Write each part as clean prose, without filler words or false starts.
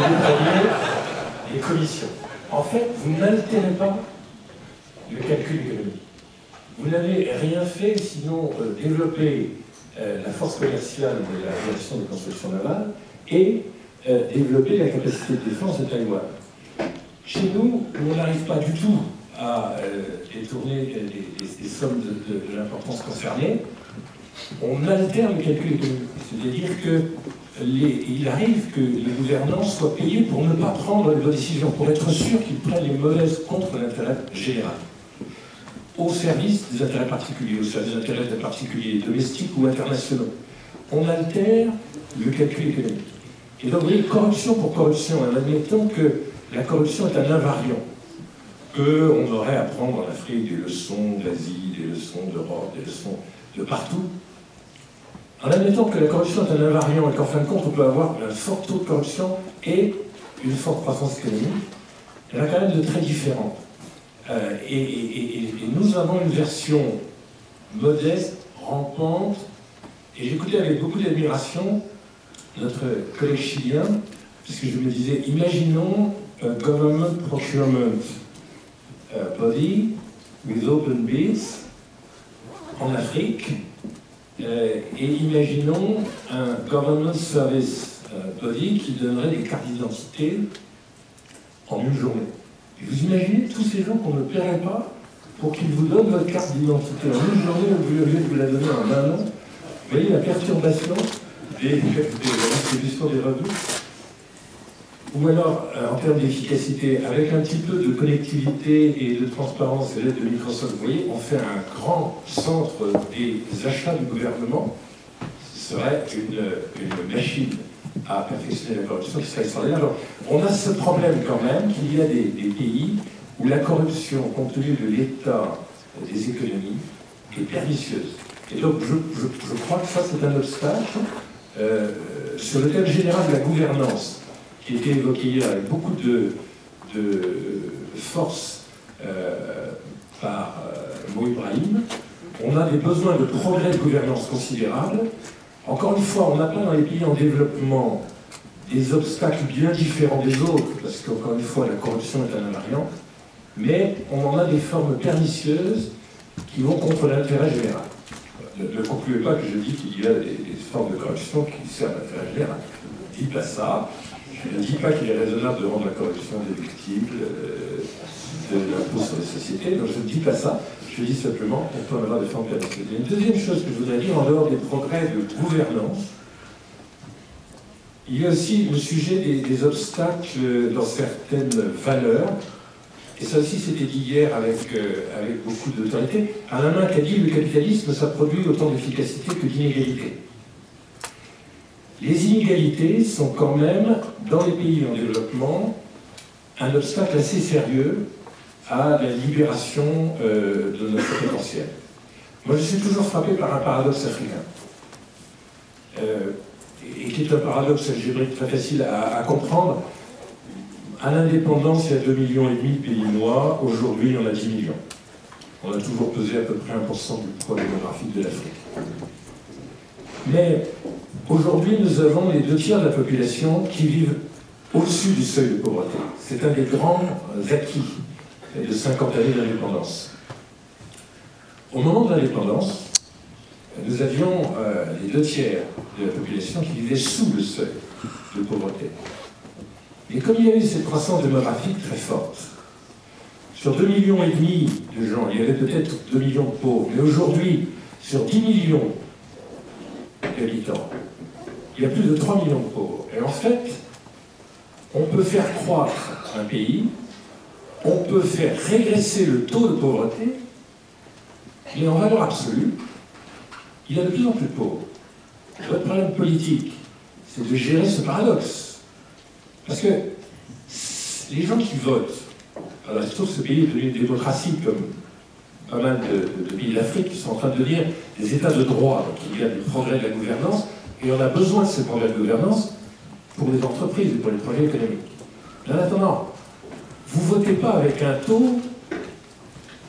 vous preniez les commissions. En fait, vous n'altérez pas le calcul économique. Vous n'avez rien fait sinon développer la force commerciale de la réalisation des constructions navales et développer la capacité de défense de Taïwan. Chez nous, on n'arrive pas du tout à détourner des sommes de l'importance concernée. On altère le calcul économique. C'est-à-dire qu'il arrive que les gouvernants soient payés pour ne pas prendre les bonnes décisions, pour être sûr qu'ils prennent les mauvaises contre l'intérêt général, au service des intérêts particuliers, au service des intérêts des particuliers domestiques ou internationaux. On altère le calcul économique. Et donc, vous voyez, corruption pour corruption, en admettant que la corruption est un invariant, qu'on aurait à prendre en Afrique des leçons d'Asie, des leçons d'Europe, des leçons de partout. En admettant que la corruption est un invariant et qu'en fin de compte, on peut avoir un fort taux de corruption et une forte croissance économique, il y en a quand même de très différentes. Et nous avons une version modeste, rampante, et j'écoutais avec beaucoup d'admiration notre collègue chilien, puisque je me disais, imaginons un government procurement body with open bids en Afrique, et imaginons un government service body qui donnerait des cartes d'identité en une journée. Et vous imaginez tous ces gens qu'on ne paierait pas pour qu'ils vous donnent votre carte d'identité en une journée au lieu de vous la donner en un an. Vous voyez la perturbation de la distribution des revenus. Ou alors, en termes d'efficacité, avec un petit peu de connectivité et de transparence et l'aide de Microsoft, vous voyez, on fait un grand centre des achats du gouvernement. Ce serait une machine à perfectionner la corruption qui serait extraordinaire. Alors, on a ce problème quand même qu'il y a des pays où la corruption, compte tenu de l'état des économies, est pernicieuse. Et donc, je crois que ça, c'est un obstacle sur le thème général de la gouvernance, qui a été évoqué hier avec beaucoup de force par Mo Ibrahim. On a des besoins de progrès de gouvernance considérables. Encore une fois, on n'a pas dans les pays en développement des obstacles bien différents des autres, parce qu'encore une fois, la corruption est un invariant, mais on en a des formes pernicieuses qui vont contre l'intérêt général. Ne concluez pas que je dis qu'il y a des formes de corruption qui servent à l'intérêt général. Je ne dis pas ça. Je ne dis pas qu'il est raisonnable de rendre la corruption déductible de l'impôt sur les sociétés. Donc je ne dis pas ça. Je dis simplement qu'on peut en avoir des formes pernicieuses. Il y a une deuxième chose que je voudrais dire en dehors des progrès de gouvernance. Il y a aussi le sujet des obstacles dans certaines valeurs. Et ça aussi, c'était dit hier avec beaucoup d'autorité. Alain Minc a dit que le capitalisme, ça produit autant d'efficacité que d'inégalité. Les inégalités sont quand même, dans les pays en développement, un obstacle assez sérieux à la libération de notre potentiel. Moi, je suis toujours frappé par un paradoxe africain, et qui est un paradoxe algébrique très facile à comprendre. À l'indépendance, il y a 2,5 millions de pays noirs. Aujourd'hui, on a 10 millions. On a toujours pesé à peu près 1% du poids démographique de l'Afrique. Mais aujourd'hui, nous avons les 2 tiers de la population qui vivent au-dessus du seuil de pauvreté. C'est un des grands acquis de 50 années d'indépendance. Au moment de l'indépendance, nous avions les 2 tiers de la population qui vivaient sous le seuil de pauvreté. Et comme il y a eu cette croissance démographique très forte, sur 2,5 millions de gens, il y avait peut-être 2 millions de pauvres, mais aujourd'hui, sur 10 millions d'habitants, il y a plus de 3 millions de pauvres. Et en fait, on peut faire croître un pays, on peut faire régresser le taux de pauvreté, mais en valeur absolue, il y a de plus en plus de pauvres. Votre problème politique, c'est de gérer ce paradoxe. Parce que les gens qui votent, alors il se trouve que ce pays est devenu une démocratie comme pas mal de pays d'Afrique qui sont en train de devenir des États de droit, donc il y a des progrès de la gouvernance, et on a besoin de ces progrès de gouvernance pour les entreprises et pour les projets économiques. Mais en attendant, vous ne votez pas avec un taux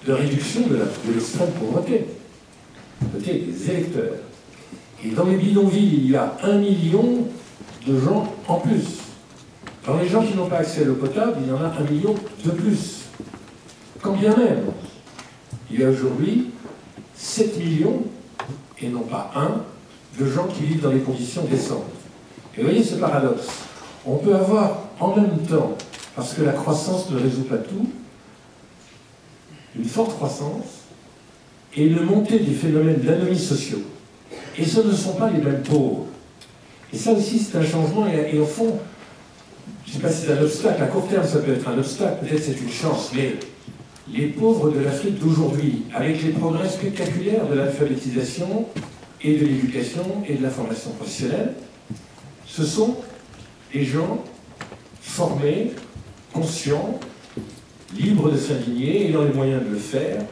de réduction de l'extrême pauvreté. Vous votez avec des électeurs. Et dans les bidonvilles, il y a 1 million de gens en plus. Dans les gens qui n'ont pas accès à l'eau potable, il y en a 1 million de plus. Quand bien même, il y a aujourd'hui 7 millions, et non pas 1, de gens qui vivent dans des conditions décentes. Et vous voyez ce paradoxe. On peut avoir en même temps, parce que la croissance ne résout pas tout, une forte croissance et une montée des phénomènes d'anomie sociaux. Et ce ne sont pas les mêmes pauvres. Et ça aussi, c'est un changement, et au fond, je ne sais pas si c'est un obstacle, à court terme ça peut être un obstacle, peut-être c'est une chance, mais les pauvres de l'Afrique d'aujourd'hui, avec les progrès spectaculaires de l'alphabétisation et de l'éducation et de la formation professionnelle, ce sont des gens formés, conscients, libres de s'indigner, ayant les moyens de le faire.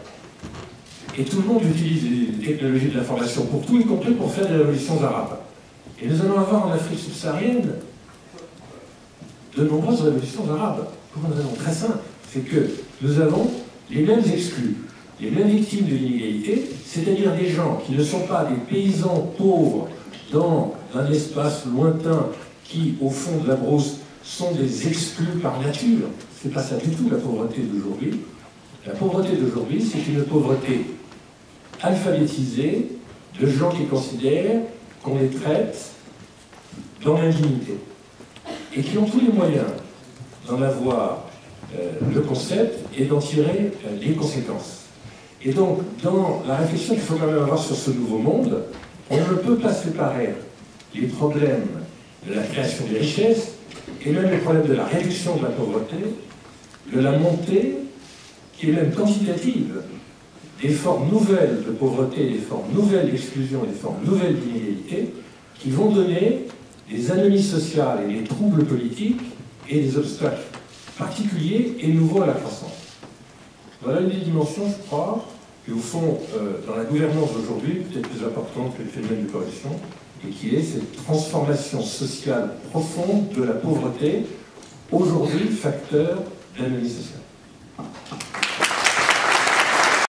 Et tout le monde utilise les technologies de l'information pour tout, y compris pour faire des révolutions arabes. Et nous allons avoir en Afrique subsaharienne de nombreuses révolutions arabes, pour une raison très simple, c'est que nous avons les mêmes exclus, les mêmes victimes de l'inégalité, c'est-à-dire des gens qui ne sont pas des paysans pauvres dans un espace lointain qui, au fond de la brousse, sont des exclus par nature. C'est pas ça du tout la pauvreté d'aujourd'hui. La pauvreté d'aujourd'hui, c'est une pauvreté alphabétisée de gens qui considèrent qu'on les traite dans l'indignité et qui ont tous les moyens d'en avoir le concept et d'en tirer les conséquences. Et donc, dans la réflexion qu'il faut quand même avoir sur ce nouveau monde, on ne peut pas séparer les problèmes de la création des richesses et même les problèmes de la réduction de la pauvreté, de la montée, qui est même quantitative, des formes nouvelles de pauvreté, des formes nouvelles d'exclusion et des formes nouvelles d'inégalité, qui vont donner des anomalies sociales et des troubles politiques et des obstacles particuliers et nouveaux à la croissance. Voilà une des dimensions, je crois, qui au fond, dans la gouvernance d'aujourd'hui, peut-être plus importante que le phénomène de corruption, et qui est cette transformation sociale profonde de la pauvreté, aujourd'hui facteur d'anomalie sociale.